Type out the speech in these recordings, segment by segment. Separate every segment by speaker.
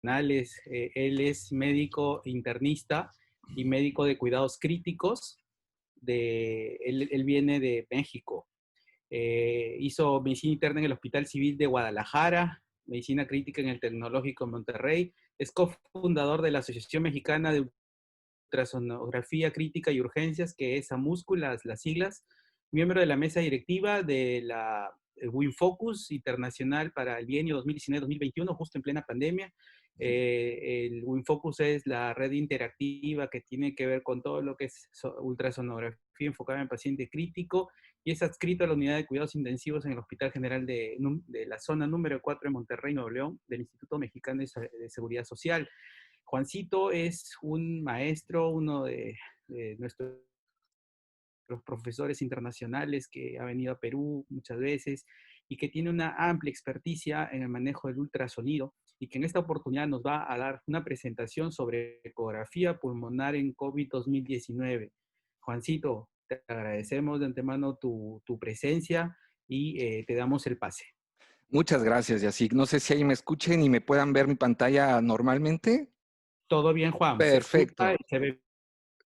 Speaker 1: Él es médico internista y médico de cuidados críticos. Él viene de México. Hizo medicina interna en el Hospital Civil de Guadalajara, medicina crítica en el Tecnológico de Monterrey. Es cofundador de la Asociación Mexicana de Ultrasonografía Crítica y Urgencias, que es AMUSCU, las siglas. Miembro de la mesa directiva de la WinFocus Internacional para el bienio 2019-2021, justo en plena pandemia. El WinFocus es la red interactiva que tiene que ver con todo lo que es ultrasonografía enfocada en paciente crítico, y es adscrito a la unidad de cuidados intensivos en el Hospital General de la zona número 4 de Monterrey, Nuevo León, del Instituto Mexicano de Seguridad Social. Juancito es un maestro, uno de nuestros profesores internacionales que ha venido a Perú muchas veces y que tiene una amplia experticia en el manejo del ultrasonido, y que en esta oportunidad nos va a dar una presentación sobre ecografía pulmonar en COVID 2019. Juancito, te agradecemos de antemano tu presencia y te damos el pase.
Speaker 2: Muchas gracias, Yacik. No sé si ahí me escuchen y me puedan ver mi pantalla normalmente.
Speaker 1: Todo bien, Juan, se escucha
Speaker 2: Perfecto,
Speaker 1: y se ve.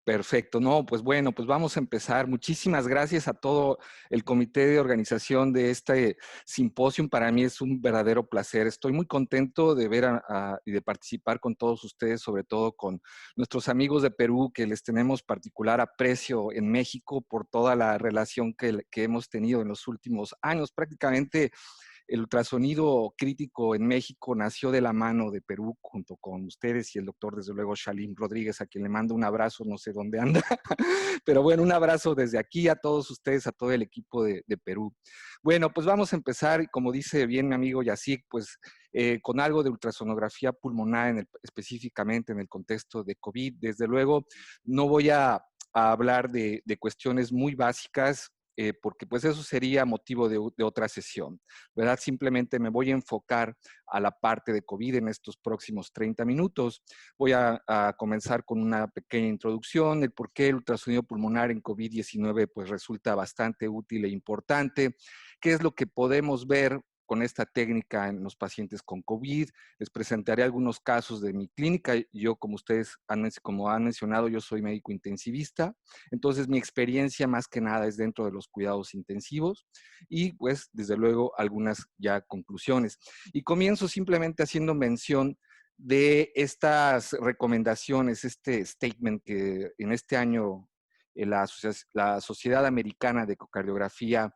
Speaker 2: perfecto. No, pues bueno, pues vamos a empezar. Muchísimas gracias a todo el comité de organización de este simposio. Para mí es un verdadero placer. Estoy muy contento de ver y de participar con todos ustedes, sobre todo con nuestros amigos de Perú, que les tenemos particular aprecio en México por toda la relación que hemos tenido en los últimos años. Prácticamente el ultrasonido crítico en México nació de la mano de Perú junto con ustedes y el doctor, desde luego, Shalim Rodríguez, a quien le mando un abrazo, no sé dónde anda, pero bueno, un abrazo desde aquí a todos ustedes, a todo el equipo de Perú. Bueno, pues vamos a empezar, y como dice bien mi amigo Yacik, pues con algo de ultrasonografía pulmonar, específicamente en el contexto de COVID. Desde luego, no voy a hablar de cuestiones muy básicas, porque pues eso sería motivo de otra sesión, ¿verdad? Simplemente me voy a enfocar a la parte de COVID en estos próximos 30 minutos. Voy a comenzar con una pequeña introducción, el por qué el ultrasonido pulmonar en COVID-19 pues resulta bastante útil e importante, qué es lo que podemos ver con esta técnica en los pacientes con COVID. Les presentaré algunos casos de mi clínica. Yo, como ustedes como han mencionado, yo soy médico intensivista. Entonces, mi experiencia más que nada es dentro de los cuidados intensivos y, pues, desde luego, algunas ya conclusiones. Y comienzo simplemente haciendo mención de estas recomendaciones, este statement que en este año la Sociedad Americana de Ecocardiografía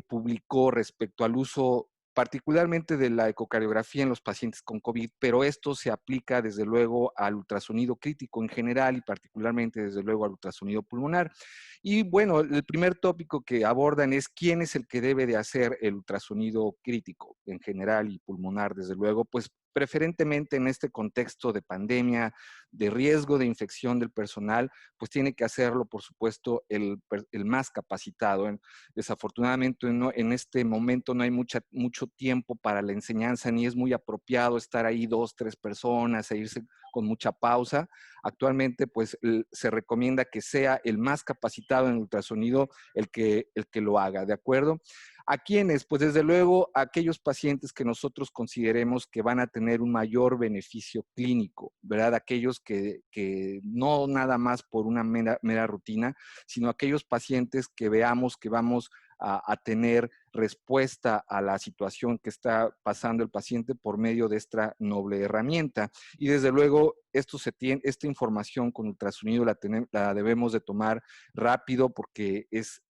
Speaker 2: publicó respecto al uso particularmente de la ecocardiografía en los pacientes con COVID, pero esto se aplica desde luego al ultrasonido crítico en general y particularmente desde luego al ultrasonido pulmonar. Y bueno, el primer tópico que abordan es quién es el que debe de hacer el ultrasonido crítico en general y pulmonar, desde luego, pues preferentemente en este contexto de pandemia, de riesgo de infección del personal, pues tiene que hacerlo, por supuesto, el más capacitado. Desafortunadamente, en este momento no hay mucho tiempo para la enseñanza, ni es muy apropiado estar ahí 2, 3 personas e irse con mucha pausa. Actualmente, pues, se recomienda que sea el más capacitado en ultrasonido el que lo haga, ¿de acuerdo? ¿A quiénes? Pues desde luego a aquellos pacientes que nosotros consideremos que van a tener un mayor beneficio clínico, ¿verdad? Aquellos que no nada más por una mera rutina, sino aquellos pacientes que veamos que vamos a tener respuesta a la situación que está pasando el paciente por medio de esta noble herramienta. Y desde luego, esta información con ultrasonido la debemos de tomar rápido porque es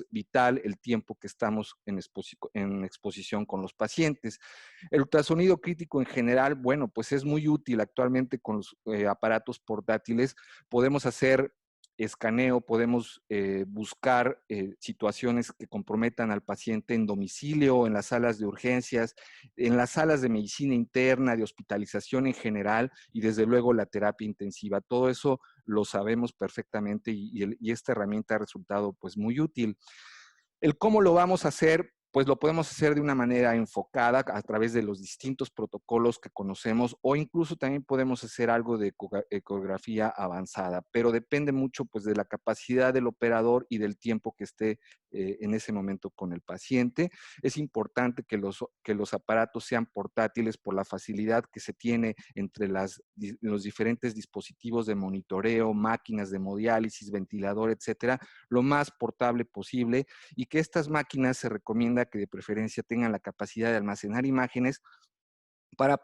Speaker 2: vital el tiempo que estamos en exposición con los pacientes. El ultrasonido crítico en general, bueno, pues es muy útil actualmente con los aparatos portátiles. Podemos hacer escaneo, podemos buscar situaciones que comprometan al paciente en domicilio, en las salas de urgencias, en las salas de medicina interna, de hospitalización en general y desde luego la terapia intensiva. Todo eso lo sabemos perfectamente y esta herramienta ha resultado pues muy útil. El cómo lo vamos a hacer, pues lo podemos hacer de una manera enfocada a través de los distintos protocolos que conocemos, o incluso también podemos hacer algo de ecografía avanzada, pero depende mucho pues de la capacidad del operador y del tiempo que esté en ese momento con el paciente. Es importante que los aparatos sean portátiles por la facilidad que se tiene entre los diferentes dispositivos de monitoreo, máquinas de hemodiálisis, ventilador, etcétera, lo más portable posible, y que estas máquinas se recomienda que de preferencia tengan la capacidad de almacenar imágenes para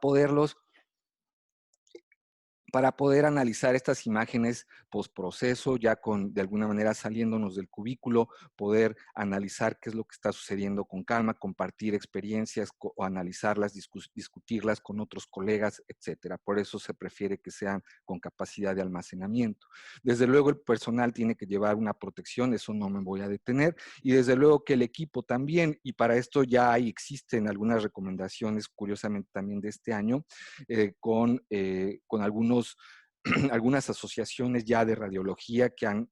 Speaker 2: poder analizar estas imágenes postproceso, ya de alguna manera saliéndonos del cubículo, poder analizar qué es lo que está sucediendo con calma, compartir experiencias o analizarlas, discutirlas con otros colegas, etcétera. Por eso se prefiere que sean con capacidad de almacenamiento. Desde luego el personal tiene que llevar una protección, eso no me voy a detener, y desde luego que el equipo también, y para esto ya existen algunas recomendaciones, curiosamente también de este año, con algunas asociaciones ya de radiología que han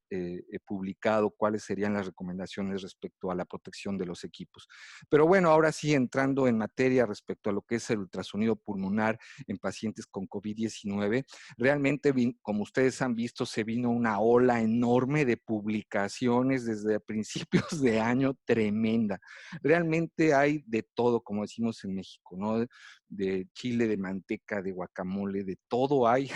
Speaker 2: publicado cuáles serían las recomendaciones respecto a la protección de los equipos. Pero bueno, ahora sí, entrando en materia respecto a lo que es el ultrasonido pulmonar en pacientes con COVID-19, realmente, como ustedes han visto, se vino una ola enorme de publicaciones desde principios de año, tremenda. Realmente hay de todo, como decimos en México, ¿no? De chile, de manteca, de guacamole, de todo hay,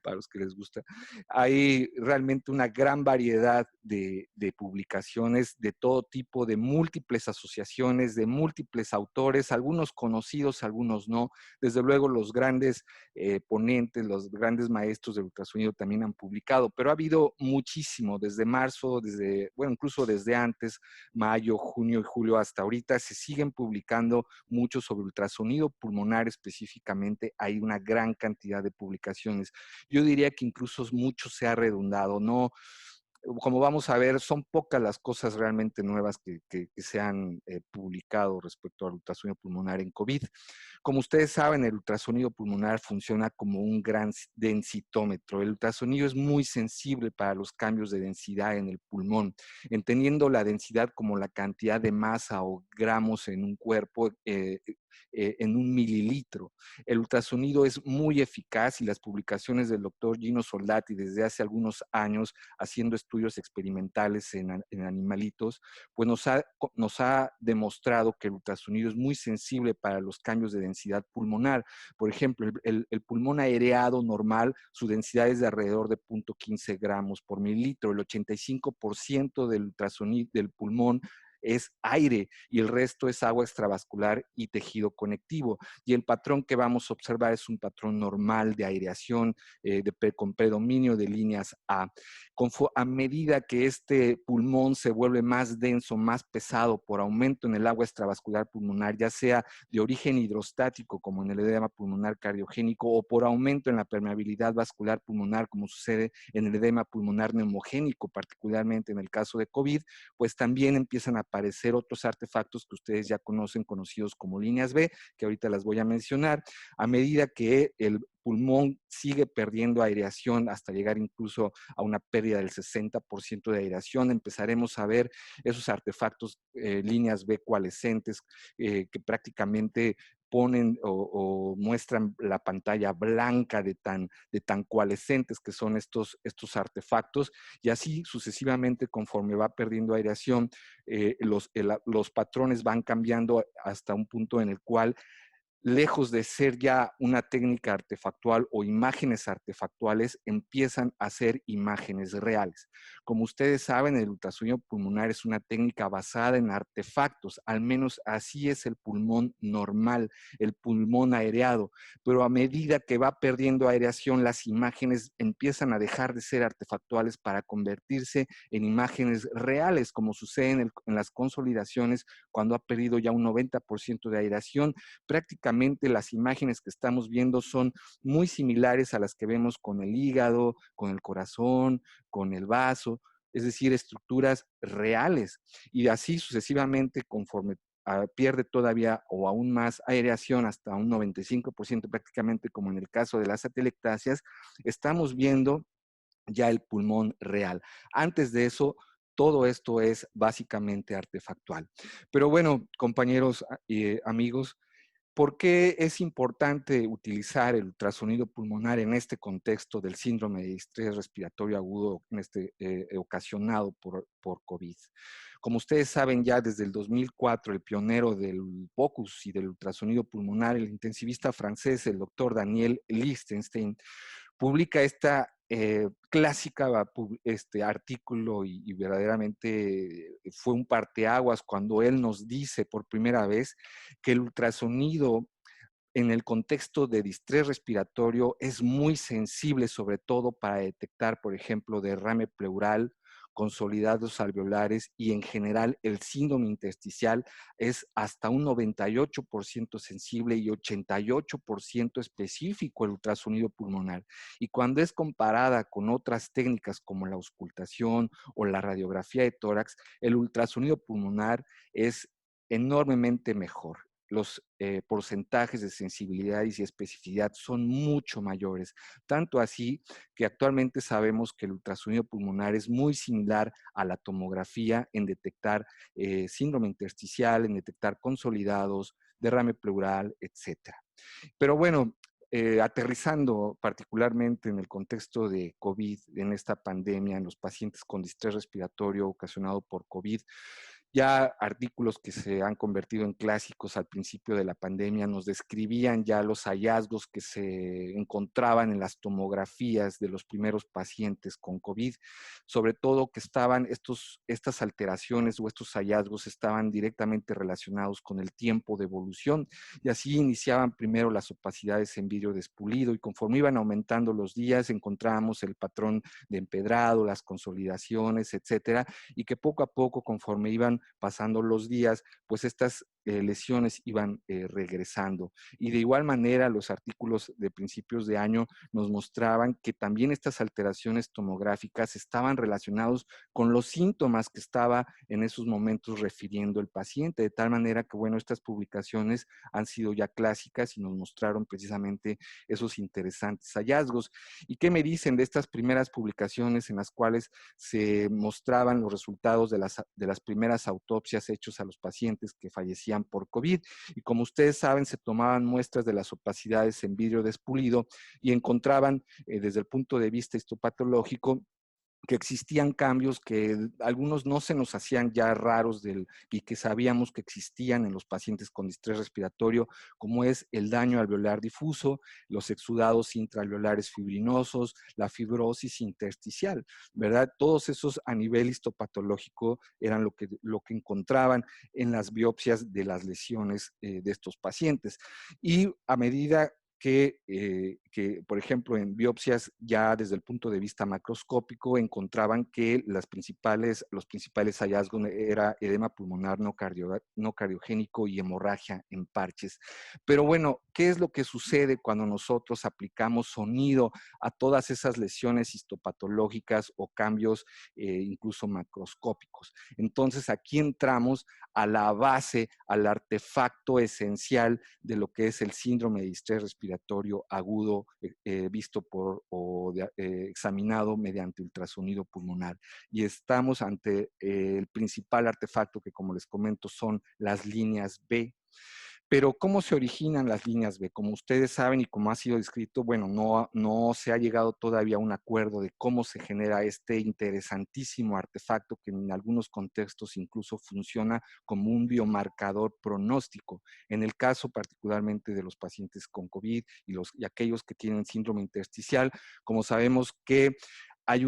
Speaker 2: para los que les gusta. Hay realmente una gran variedad de publicaciones de todo tipo, de múltiples asociaciones, de múltiples autores, algunos conocidos, algunos no. Desde luego los grandes ponentes, los grandes maestros del ultrasonido también han publicado, pero ha habido muchísimo, desde marzo, bueno, incluso desde antes, mayo, junio y julio hasta ahorita, se siguen publicando mucho sobre ultrasonido pulmonar específicamente. Hay una gran cantidad de publicaciones. Yo diría que incluso mucho se ha redundado, ¿no? Como vamos a ver, son pocas las cosas realmente nuevas que se han publicado respecto al ultrasonido pulmonar en COVID. Como ustedes saben, el ultrasonido pulmonar funciona como un gran densitómetro. El ultrasonido es muy sensible para los cambios de densidad en el pulmón, entendiendo la densidad como la cantidad de masa o gramos en un cuerpo, en un mililitro. El ultrasonido es muy eficaz, y las publicaciones del doctor Gino Soldati desde hace algunos años haciendo estudios experimentales en animalitos, pues nos ha demostrado que el ultrasonido es muy sensible para los cambios de densidad pulmonar. Por ejemplo, el pulmón aereado normal, su densidad es de alrededor de 0.15 gramos por mililitro. El 85% del ultrasonido del pulmón es aire, y el resto es agua extravascular y tejido conectivo. Y el patrón que vamos a observar es un patrón normal de aireación con predominio de líneas A. A medida que este pulmón se vuelve más denso, más pesado por aumento en el agua extravascular pulmonar, ya sea de origen hidrostático como en el edema pulmonar cardiogénico, o por aumento en la permeabilidad vascular pulmonar como sucede en el edema pulmonar neumogénico, particularmente en el caso de COVID, pues también empiezan a aparecer otros artefactos que ustedes ya conocen, conocidos como líneas B, que ahorita las voy a mencionar. A medida que el pulmón sigue perdiendo aireación hasta llegar incluso a una pérdida del 60% de aireación, empezaremos a ver esos artefactos, líneas B coalescentes, que prácticamente ponen o muestran la pantalla blanca de tan coalescentes que son estos artefactos, y así sucesivamente conforme va perdiendo aireación, los patrones van cambiando hasta un punto en el cual, lejos de ser ya una técnica artefactual o imágenes artefactuales, empiezan a ser imágenes reales. Como ustedes saben, el ultrasonido pulmonar es una técnica basada en artefactos, al menos así es el pulmón normal, el pulmón aereado, pero a medida que va perdiendo aireación, las imágenes empiezan a dejar de ser artefactuales para convertirse en imágenes reales, como sucede en las consolidaciones cuando ha perdido ya un 90% de aireación. Prácticamente las imágenes que estamos viendo son muy similares a las que vemos con el hígado, con el corazón, con el vaso, es decir, estructuras reales. Y así sucesivamente, conforme pierde todavía o aún más aireación, hasta un 95% prácticamente, como en el caso de las atelectasias, estamos viendo ya el pulmón real. Antes de eso, Todo esto es básicamente artefactual. Pero bueno, compañeros y amigos, ¿por qué es importante utilizar el ultrasonido pulmonar en este contexto del síndrome de distrés respiratorio agudo ocasionado por COVID? Como ustedes saben, ya desde el 2004, el pionero del POCUS y del ultrasonido pulmonar, el intensivista francés, el doctor Daniel Lichtenstein, publica esta clásica artículo y verdaderamente fue un parteaguas cuando él nos dice por primera vez que el ultrasonido en el contexto de distrés respiratorio es muy sensible, sobre todo para detectar, por ejemplo, derrame pleural, consolidados alveolares y en general el síndrome intersticial es hasta un 98% sensible y 88% específico el ultrasonido pulmonar. Y cuando es comparada con otras técnicas como la auscultación o la radiografía de tórax, el ultrasonido pulmonar es enormemente mejor. Los porcentajes de sensibilidad y especificidad son mucho mayores. Tanto así que actualmente sabemos que el ultrasonido pulmonar es muy similar a la tomografía en detectar síndrome intersticial, en detectar consolidados, derrame pleural, etcétera. Pero bueno, aterrizando particularmente en el contexto de COVID, en esta pandemia, en los pacientes con distrés respiratorio ocasionado por COVID, ya artículos que se han convertido en clásicos al principio de la pandemia nos describían ya los hallazgos que se encontraban en las tomografías de los primeros pacientes con COVID, sobre todo que estas alteraciones o estos hallazgos estaban directamente relacionados con el tiempo de evolución y así iniciaban primero las opacidades en vidrio despulido y conforme iban aumentando los días encontrábamos el patrón de empedrado, las consolidaciones, etcétera, y que poco a poco conforme iban pasando los días, pues estas lesiones iban regresando. Y de igual manera, los artículos de principios de año nos mostraban que también estas alteraciones tomográficas estaban relacionados con los síntomas que estaba en esos momentos refiriendo el paciente, de tal manera que, bueno, estas publicaciones han sido ya clásicas y nos mostraron precisamente esos interesantes hallazgos. ¿Y qué me dicen de estas primeras publicaciones en las cuales se mostraban los resultados de las primeras autopsias hechas a los pacientes que fallecían por COVID? Y como ustedes saben, se tomaban muestras de las opacidades en vidrio despulido y encontraban desde el punto de vista histopatológico que existían cambios que algunos no se nos hacían ya raros y que sabíamos que existían en los pacientes con distrés respiratorio, como es el daño alveolar difuso, los exudados intraalveolares fibrinosos, la fibrosis intersticial, ¿verdad? Todos esos a nivel histopatológico eran lo que encontraban en las biopsias de las lesiones de estos pacientes. Y a medida por ejemplo, en biopsias ya desde el punto de vista macroscópico encontraban que los principales hallazgos era edema pulmonar no cardiogénico y hemorragia en parches. Pero bueno, ¿qué es lo que sucede cuando nosotros aplicamos sonido a todas esas lesiones histopatológicas o cambios incluso macroscópicos? Entonces aquí entramos a la base, al artefacto esencial de lo que es el síndrome de distrés respiratorio agudo visto examinado mediante ultrasonido pulmonar. Y estamos ante el principal artefacto que, como les comento, son las líneas B. Pero ¿cómo se originan las líneas B? Como ustedes saben y como ha sido descrito, bueno, no se ha llegado todavía a un acuerdo de cómo se genera este interesantísimo artefacto que en algunos contextos incluso funciona como un biomarcador pronóstico. En el caso particularmente de los pacientes con COVID y aquellos que tienen síndrome intersticial, como sabemos que hay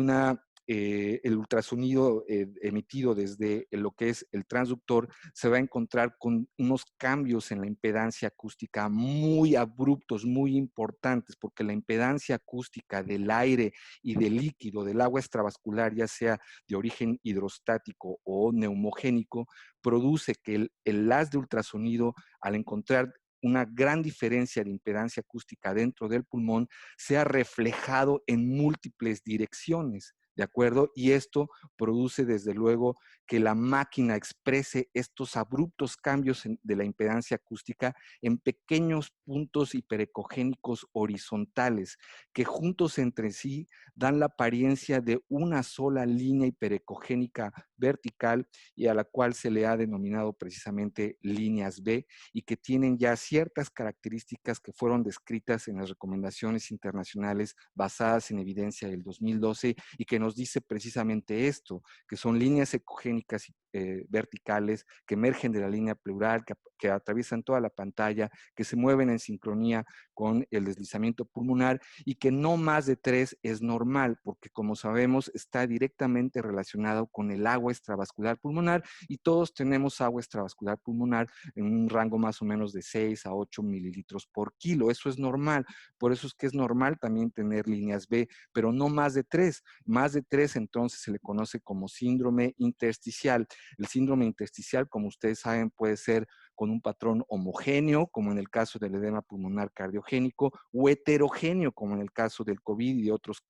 Speaker 2: el ultrasonido emitido desde lo que es el transductor se va a encontrar con unos cambios en la impedancia acústica muy abruptos, muy importantes, porque la impedancia acústica del aire y del líquido, del agua extravascular, ya sea de origen hidrostático o neumogénico, produce que el haz de ultrasonido, al encontrar una gran diferencia de impedancia acústica dentro del pulmón, sea reflejado en múltiples direcciones. ¿de acuerdo? Y esto produce desde luego que la máquina exprese estos abruptos cambios de la impedancia acústica en pequeños puntos hiperecogénicos horizontales que juntos entre sí dan la apariencia de una sola línea hiperecogénica vertical y a la cual se le ha denominado precisamente líneas B y que tienen ya ciertas características que fueron descritas en las recomendaciones internacionales basadas en evidencia del 2012 y que nos dice precisamente esto, que son líneas ecogénicas verticales que emergen de la línea pleural, que atraviesan toda la pantalla, que se mueven en sincronía con el deslizamiento pulmonar y que no más de 3 es normal, porque como sabemos está directamente relacionado con el agua extravascular pulmonar y todos tenemos agua extravascular pulmonar en un rango más o menos de 6 a 8 mililitros por kilo. Eso es normal. Por eso es que es normal también tener líneas B, pero no más de 3. Más de 3 entonces se le conoce como síndrome intersticial. El síndrome intersticial, como ustedes saben, puede ser con un patrón homogéneo, como en el caso del edema pulmonar cardiogénico, o heterogéneo, como en el caso del COVID y de otras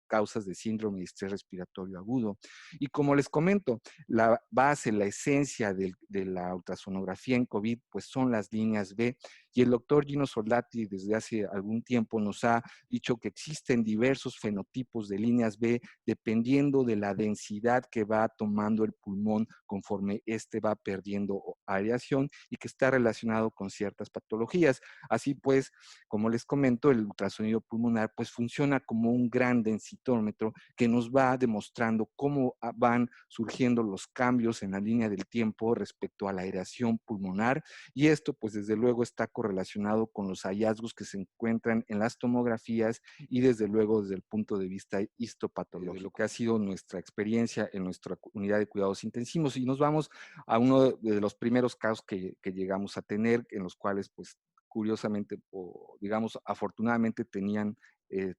Speaker 2: causas de síndrome de estrés respiratorio agudo. Y como les comento, la base, la esencia de la ultrasonografía en COVID, pues son las líneas B. Y el doctor Gino Soldati desde hace algún tiempo nos ha dicho que existen diversos fenotipos de líneas B dependiendo de la densidad que va tomando el pulmón conforme éste va perdiendo aireación y que está relacionado con ciertas patologías. Así pues, como les comento, el ultrasonido pulmonar pues funciona como un gran densitómetro que nos va demostrando cómo van surgiendo los cambios en la línea del tiempo respecto a la aireación pulmonar y esto pues desde luego está correlacionado con los hallazgos que se encuentran en las tomografías y desde luego desde el punto de vista histopatológico, lo que ha sido nuestra experiencia en nuestra unidad de cuidados intensivos. Y nos vamos a uno de los primeros casos que llegamos a tener, en los cuales pues curiosamente, o digamos, afortunadamente tenían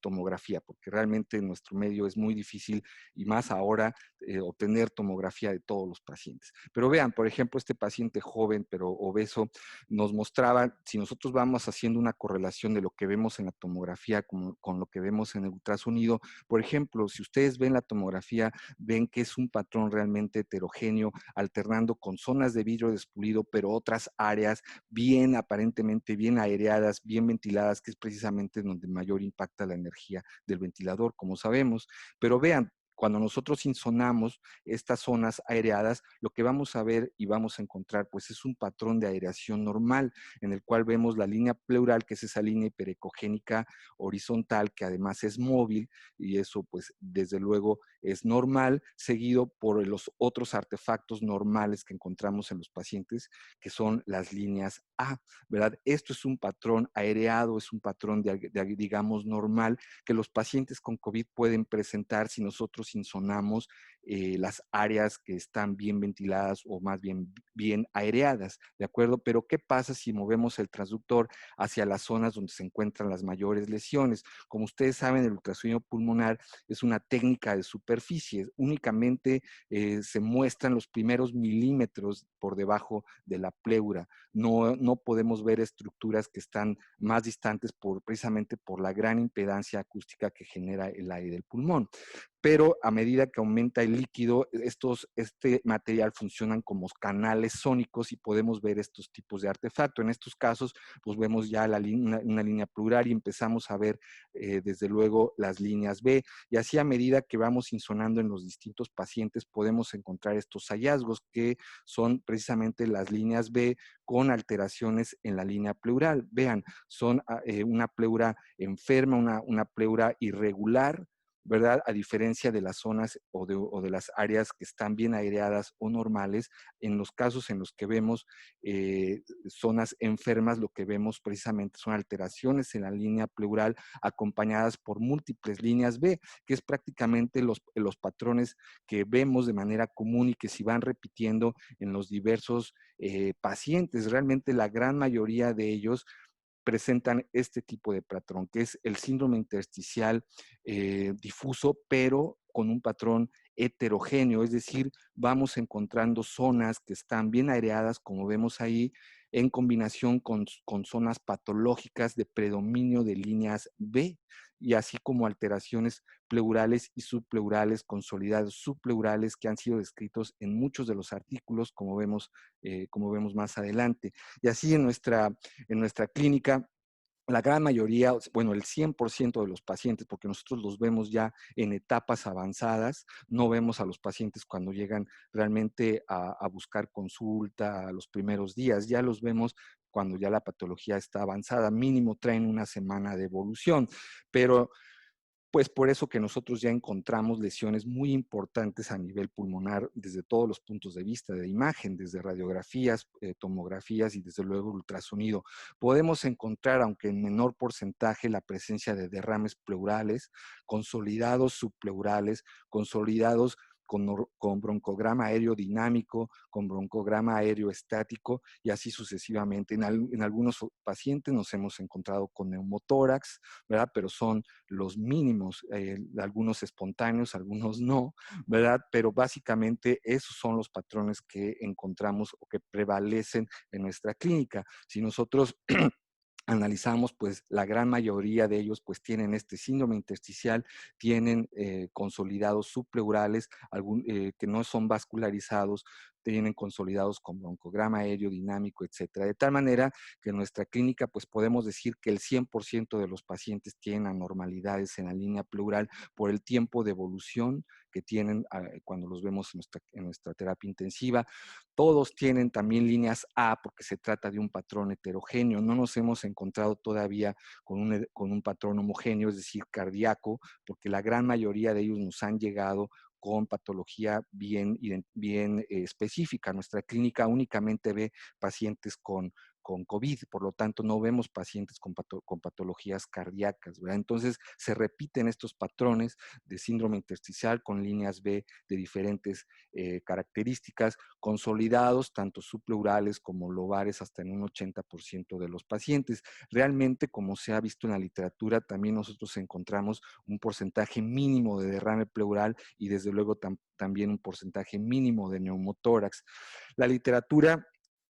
Speaker 2: tomografía, porque realmente en nuestro medio es muy difícil y más ahora obtener tomografía de todos los pacientes. Pero vean, por ejemplo, este paciente joven pero obeso nos mostraba, si nosotros vamos haciendo una correlación de lo que vemos en la tomografía con lo que vemos en el ultrasonido, por ejemplo, si ustedes ven la tomografía, ven que es un patrón realmente heterogéneo, alternando con zonas de vidrio despulido, pero otras áreas bien aparentemente bien aireadas, bien ventiladas, que es precisamente donde mayor impacta la energía del ventilador, como sabemos. Pero vean, cuando nosotros insonamos estas zonas aireadas, lo que vamos a ver y vamos a encontrar, pues es un patrón de aireación normal, en el cual vemos la línea pleural, que es esa línea hiperecogénica horizontal, que además es móvil, y eso pues desde luego es normal, seguido por los otros artefactos normales que encontramos en los pacientes, que son las líneas A, ¿verdad? Esto es un patrón aireado, es un patrón digamos, normal que los pacientes con COVID pueden presentar si nosotros insonamos las áreas que están bien ventiladas o más bien aireadas, ¿de acuerdo? Pero ¿qué pasa si movemos el transductor hacia las zonas donde se encuentran las mayores lesiones? Como ustedes saben, el ultrasonido pulmonar es una técnica de superficie, únicamente se muestran los primeros milímetros por debajo de la pleura. No podemos ver estructuras que están más distantes precisamente por la gran impedancia acústica que genera el aire del pulmón. Pero a medida que aumenta el líquido, este material funcionan como canales sónicos y podemos ver estos tipos de artefacto. En estos casos, pues vemos ya una línea plural y empezamos a ver desde luego las líneas B. Y así a medida que vamos insonando en los distintos pacientes, podemos encontrar estos hallazgos que son precisamente las líneas B con alteraciones en la línea pleural. Vean, son una pleura enferma, una pleura irregular, ¿verdad? A diferencia de las zonas o de las áreas que están bien aireadas o normales, en los casos en los que vemos zonas enfermas, lo que vemos precisamente son alteraciones en la línea pleural acompañadas por múltiples líneas B, que es prácticamente los patrones que vemos de manera común y que se van repitiendo en los diversos pacientes. Realmente la gran mayoría de ellos presentan este tipo de patrón, que es el síndrome intersticial difuso, pero con un patrón heterogéneo, es decir, vamos encontrando zonas que están bien aireadas, como vemos ahí, en combinación con zonas patológicas de predominio de líneas B. y así como alteraciones pleurales y subpleurales, consolidados subpleurales que han sido descritos en muchos de los artículos, como vemos más adelante. Y así en nuestra clínica, la gran mayoría, bueno, el 100% de los pacientes, porque nosotros los vemos ya en etapas avanzadas, no vemos a los pacientes cuando llegan realmente a buscar consulta a los primeros días, ya los vemos cuando ya la patología está avanzada, mínimo traen una semana de evolución, pero pues por eso que nosotros ya encontramos lesiones muy importantes a nivel pulmonar desde todos los puntos de vista de imagen, desde radiografías, tomografías y desde luego ultrasonido. Podemos encontrar, aunque en menor porcentaje, la presencia de derrames pleurales, consolidados subpleurales, consolidados con broncograma aéreo dinámico, con broncograma aéreo estático y así sucesivamente. En algunos pacientes nos hemos encontrado con neumotórax, ¿verdad? Pero son los mínimos, algunos espontáneos, algunos no, ¿verdad? Pero básicamente esos son los patrones que encontramos o que prevalecen en nuestra clínica. Si nosotros analizamos, pues la gran mayoría de ellos pues tienen este síndrome intersticial, tienen consolidados subpleurales, que no son vascularizados, tienen consolidados con broncograma aéreo dinámico, etcétera. De tal manera que en nuestra clínica pues podemos decir que el 100% de los pacientes tienen anormalidades en la línea pleural por el tiempo de evolución que tienen cuando los vemos en nuestra terapia intensiva. Todos tienen también líneas A porque se trata de un patrón heterogéneo. No nos hemos encontrado todavía con un patrón homogéneo, es decir, cardíaco, porque la gran mayoría de ellos nos han llegado con patología bien específica. Nuestra clínica únicamente ve pacientes con COVID, por lo tanto no vemos pacientes con patologías cardíacas, ¿verdad? Entonces se repiten estos patrones de síndrome intersticial con líneas B de diferentes características, consolidados, tanto subpleurales como lobares, hasta en un 80% de los pacientes. Realmente, como se ha visto en la literatura, también nosotros encontramos un porcentaje mínimo de derrame pleural y desde luego también un porcentaje mínimo de neumotórax. La literatura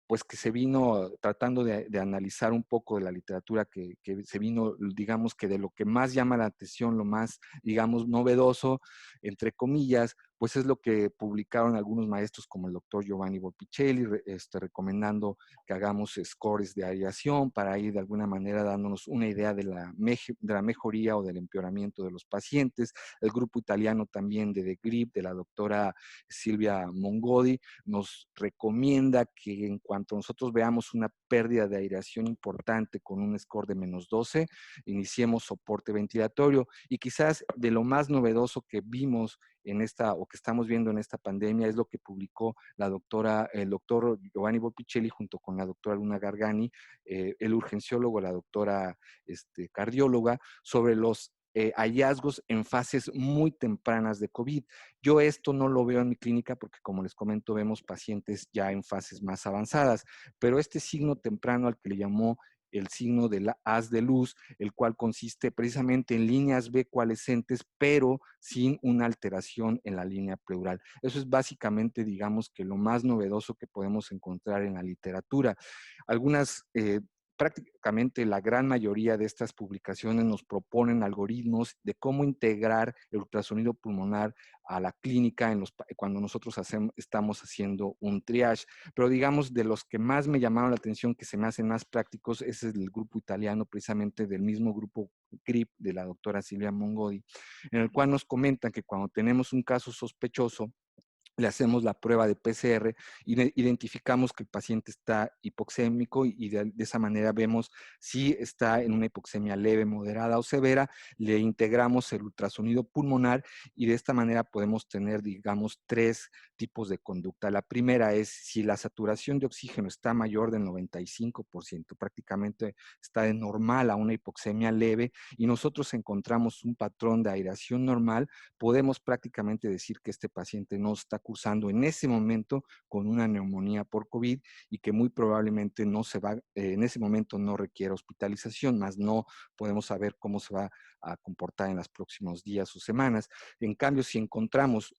Speaker 2: pues que se vino tratando de analizar un poco de la literatura que se vino, digamos que de lo que más llama la atención, lo más, digamos, novedoso, entre comillas, pues es lo que publicaron algunos maestros como el doctor Giovanni Volpicelli, recomendando que hagamos scores de aireación para ir de alguna manera dándonos una idea de la mejoría o del empeoramiento de los pacientes. El grupo italiano también de The Grip, de la doctora Silvia Mongodi, nos recomienda que en cuanto nosotros veamos una pérdida de aireación importante con un score de -12, iniciemos soporte ventilatorio. Y quizás de lo más novedoso que vimos en esta, o que estamos viendo en esta pandemia, es lo que publicó el doctor Giovanni Volpicelli junto con la doctora Luna Gargani, el urgenciólogo, la doctora cardióloga, sobre los hallazgos en fases muy tempranas de COVID. Yo esto no lo veo en mi clínica porque, como les comento, vemos pacientes ya en fases más avanzadas, pero este signo temprano al que le llamó el signo de la haz de luz, el cual consiste precisamente en líneas B coalescentes, pero sin una alteración en la línea pleural. Eso es básicamente, digamos, que lo más novedoso que podemos encontrar en la literatura. Algunas prácticamente la gran mayoría de estas publicaciones nos proponen algoritmos de cómo integrar el ultrasonido pulmonar a la clínica cuando nosotros estamos haciendo un triage. Pero digamos, de los que más me llamaron la atención, que se me hacen más prácticos, ese es el grupo italiano, precisamente del mismo grupo GRIP de la doctora Silvia Mongodi, en el cual nos comentan que cuando tenemos un caso sospechoso, le hacemos la prueba de PCR y identificamos que el paciente está hipoxémico y de esa manera vemos si está en una hipoxemia leve, moderada o severa, le integramos el ultrasonido pulmonar y de esta manera podemos tener, digamos, 3 tipos de conducta. La primera es si la saturación de oxígeno está mayor del 95%, prácticamente está de normal a una hipoxemia leve y nosotros encontramos un patrón de aireación normal, podemos prácticamente decir que este paciente no está cursando en ese momento con una neumonía por COVID y que muy probablemente en ese momento no requiere hospitalización, más no podemos saber cómo se va a comportar en los próximos días o semanas. En cambio, si encontramos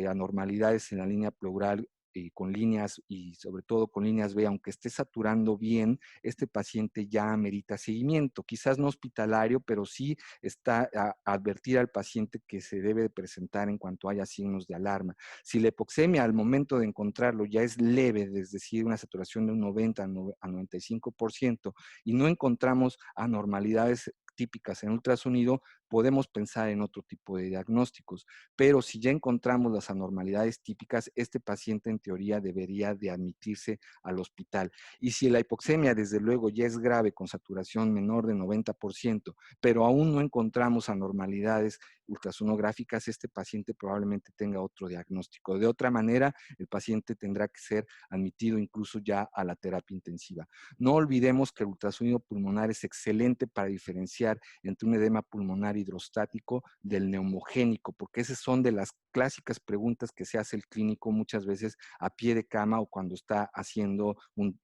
Speaker 2: anormalidades en la línea pleural con líneas y sobre todo con líneas B, aunque esté saturando bien, este paciente ya amerita seguimiento, quizás no hospitalario, pero sí está a advertir al paciente que se debe de presentar en cuanto haya signos de alarma. Si la hipoxemia al momento de encontrarlo ya es leve, es decir, una saturación de un 90 a 95%, y no encontramos anormalidades típicas en ultrasonido, podemos pensar en otro tipo de diagnósticos. Pero si ya encontramos las anormalidades típicas, este paciente en teoría debería de admitirse al hospital. Y si la hipoxemia, desde luego, ya es grave con saturación menor de 90%, pero aún no encontramos anormalidades ultrasonográficas, este paciente probablemente tenga otro diagnóstico. De otra manera, el paciente tendrá que ser admitido incluso ya a la terapia intensiva. No olvidemos que el ultrasonido pulmonar es excelente para diferenciar entre un edema pulmonar hidrostático del neumogénico, porque esas son de las clásicas preguntas que se hace el clínico muchas veces a pie de cama o cuando está haciendo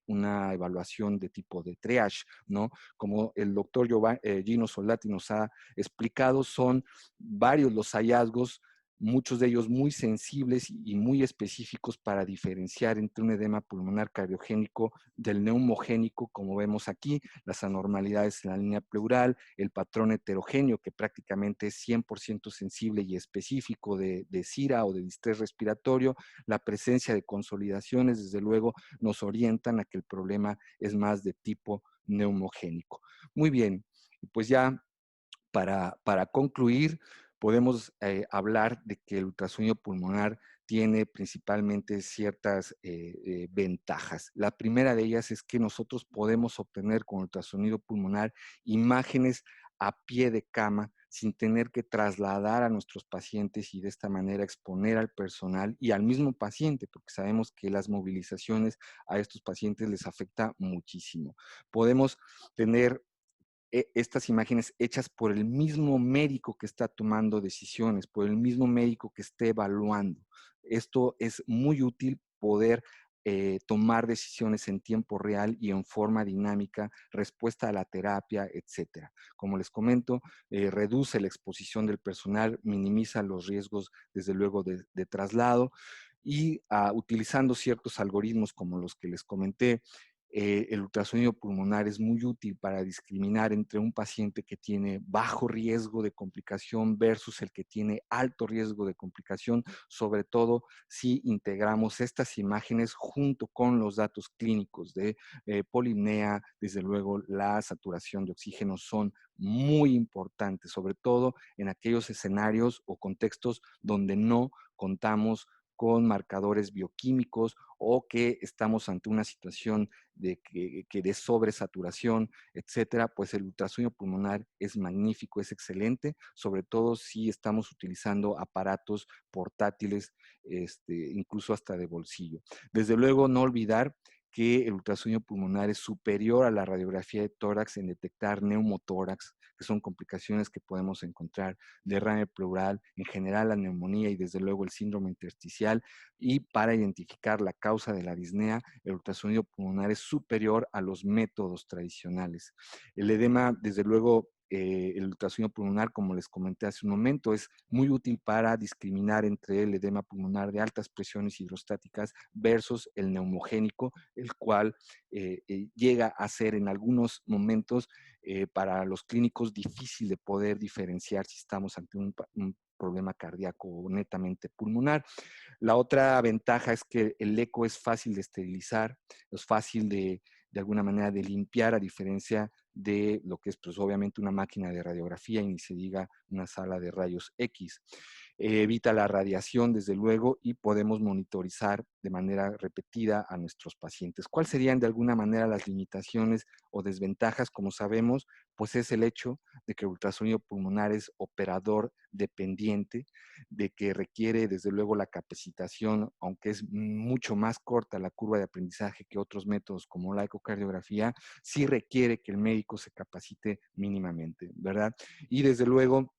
Speaker 2: una evaluación de tipo de triage, ¿no? Como el doctor Gino Solati nos ha explicado, son varios los hallazgos, muchos de ellos muy sensibles y muy específicos para diferenciar entre un edema pulmonar cardiogénico del neumogénico, como vemos aquí, las anormalidades en la línea pleural, el patrón heterogéneo, que prácticamente es 100% sensible y específico de SIRA o de distrés respiratorio, la presencia de consolidaciones, desde luego, nos orientan a que el problema es más de tipo neumogénico. Muy bien, pues ya para concluir, podemos hablar de que el ultrasonido pulmonar tiene principalmente ciertas ventajas. La primera de ellas es que nosotros podemos obtener con ultrasonido pulmonar imágenes a pie de cama sin tener que trasladar a nuestros pacientes y de esta manera exponer al personal y al mismo paciente, porque sabemos que las movilizaciones a estos pacientes les afecta muchísimo. Podemos tener estas imágenes hechas por el mismo médico que está tomando decisiones, por el mismo médico que esté evaluando. Esto es muy útil poder tomar decisiones en tiempo real y en forma dinámica, respuesta a la terapia, etcétera. Como les comento, reduce la exposición del personal, minimiza los riesgos, desde luego, de traslado y utilizando ciertos algoritmos como los que les comenté, el ultrasonido pulmonar es muy útil para discriminar entre un paciente que tiene bajo riesgo de complicación versus el que tiene alto riesgo de complicación, sobre todo si integramos estas imágenes junto con los datos clínicos de polipnea. Desde luego, la saturación de oxígeno son muy importantes, sobre todo en aquellos escenarios o contextos donde no contamos con marcadores bioquímicos o que estamos ante una situación de sobresaturación, etcétera, pues el ultrasonido pulmonar es magnífico, es excelente, sobre todo si estamos utilizando aparatos portátiles, incluso hasta de bolsillo. Desde luego, no olvidar que el ultrasonido pulmonar es superior a la radiografía de tórax en detectar neumotórax, que son complicaciones que podemos encontrar, derrame pleural, en general la neumonía y desde luego el síndrome intersticial. Y para identificar la causa de la disnea, el ultrasonido pulmonar es superior a los métodos tradicionales. El edema, desde luego, el ultrasonido pulmonar, como les comenté hace un momento, es muy útil para discriminar entre el edema pulmonar de altas presiones hidrostáticas versus el neumogénico, el cual llega a ser en algunos momentos para los clínicos difícil de poder diferenciar si estamos ante un problema cardíaco netamente pulmonar. La otra ventaja es que el eco es fácil de esterilizar, es fácil de alguna manera de limpiar, a diferencia de lo que es pues obviamente una máquina de radiografía y ni se diga una sala de rayos X. Evita la radiación, desde luego, y podemos monitorizar de manera repetida a nuestros pacientes. ¿Cuáles serían de alguna manera las limitaciones o desventajas? Como sabemos, pues es el hecho de que el ultrasonido pulmonar es operador dependiente, de que requiere desde luego la capacitación, aunque es mucho más corta la curva de aprendizaje que otros métodos como la ecocardiografía, sí requiere que el médico se capacite mínimamente, ¿verdad? Y desde luego,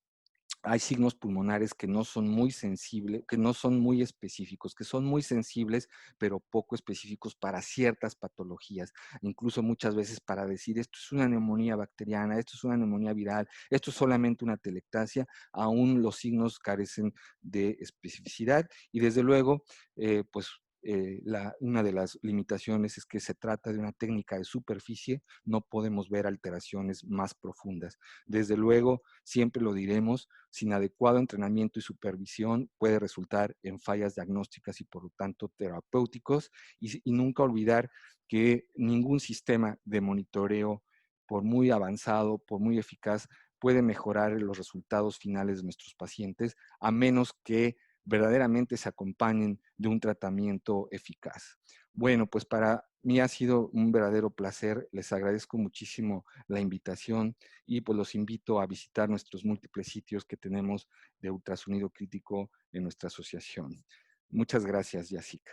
Speaker 2: hay signos pulmonares que no son muy sensibles, que no son muy específicos, que son muy sensibles, pero poco específicos para ciertas patologías. Incluso muchas veces para decir esto es una neumonía bacteriana, esto es una neumonía viral, esto es solamente una telectasia, aún los signos carecen de especificidad y desde luego, pues una de las limitaciones es que se trata de una técnica de superficie, no podemos ver alteraciones más profundas. Desde luego, siempre lo diremos, sin adecuado entrenamiento y supervisión puede resultar en fallas diagnósticas y por lo tanto terapéuticos, y nunca olvidar que ningún sistema de monitoreo, por muy avanzado, por muy eficaz, puede mejorar los resultados finales de nuestros pacientes, a menos que verdaderamente se acompañen de un tratamiento eficaz. Bueno, pues para mí ha sido un verdadero placer. Les agradezco muchísimo la invitación y pues los invito a visitar nuestros múltiples sitios que tenemos de ultrasonido crítico en nuestra asociación. Muchas gracias, Yasica.